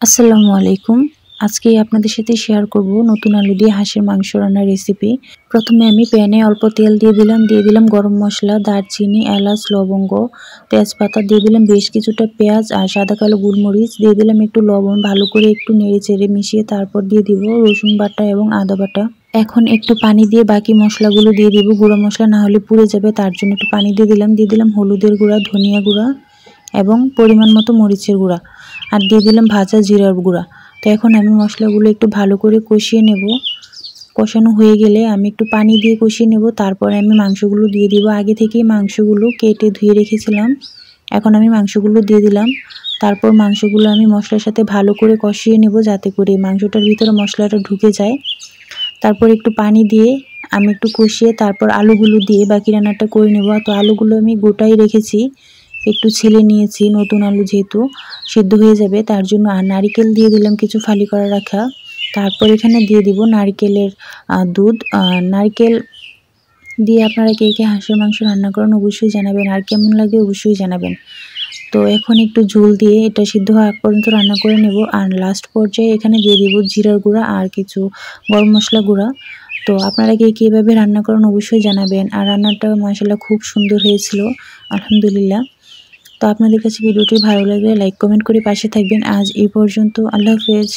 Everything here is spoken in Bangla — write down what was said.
আসসালামু আলাইকুম। আজকে আপনাদের সাথে শেয়ার করব নতুন আলু দিয়ে হাঁসের মাংস রান্নার রেসিপি। প্রথমে আমি প্যানে অল্প তেল দিয়ে দিলাম গরম মশলা, দারচিনি, এলাচ, লবঙ্গ, তেজপাতা, দিয়ে দিলাম বেশ কিছুটা পেঁয়াজ আর সাদা কালো গোলমরিচ, দিয়ে দিলাম একটু লবণ, ভালো করে একটু নেড়েচেড়ে মিশিয়ে তারপর দিয়ে দিব রসুন বাটা এবং আদা বাটা। এখন একটু পানি দিয়ে বাকি মশলাগুলো দিয়ে দিব, গুঁড়া মশলা না হলে পুড়ে যাবে, তার জন্য একটু পানি দিয়ে দিলাম হলুদের গুঁড়া, ধনিয়া গুঁড়া এবং পরিমাণ মতো মরিচের গুঁড়া, আর দিয়ে দিলাম ভাজা জিরার গুঁড়া। তো এখন আমি মশলাগুলো একটু ভালো করে কষিয়ে নেব। কষানো হয়ে গেলে আমি একটু পানি দিয়ে কষিয়ে নেব, তারপরে আমি মাংসগুলো দিয়ে দিব। আগে থেকেই মাংসগুলো কেটে ধুয়ে রেখেছিলাম। এখন আমি মাংসগুলো দিয়ে দিলাম। তারপর মাংসগুলো আমি মশলার সাথে ভালো করে কষিয়ে নেব, যাতে করে মাংসটার ভিতরে মশলাটা ঢুকে যায়। তারপর একটু পানি দিয়ে আমি একটু কষিয়ে তারপর আলুগুলো দিয়ে বাকি রান্নাটা করে নেব। তো আলুগুলো আমি গোটাই রেখেছি, একটু ছিলে নিয়েছি, নতুন আলু যেহেতু সিদ্ধ হয়ে যাবে তার জন্য। আর নারকেল দিয়ে দিলাম কিছু ফালি করে রাখা। তারপর এখানে দিয়ে দিব নারকেলের দুধ। নারকেল দিয়ে আপনারা কে কে হাঁসের মাংস রান্না করেন অবশ্যই জানাবেন, আর কেমন লাগে অবশ্যই জানাবেন। তো এখন একটু ঝোল দিয়ে এটা সিদ্ধ হওয়া আগ পর্যন্ত রান্না করে নেব। আর লাস্ট পর্যায়ে এখানে দিয়ে দিব জিরার গুঁড়া আর কিছু গরম মশলা গুঁড়া। তো আপনারা কে কীভাবে রান্না করেন অবশ্যই জানাবেন। আর রান্নাটা মাশাআল্লাহ খুব সুন্দর হয়েছিল, আলহামদুলিল্লাহ। তো আপনাদের কাছে ভিডিওটি ভালো লাগলে লাইক কমেন্ট করে পাশে থাকবেন। আজ এই পর্যন্ত, আল্লাহ হাফেজ।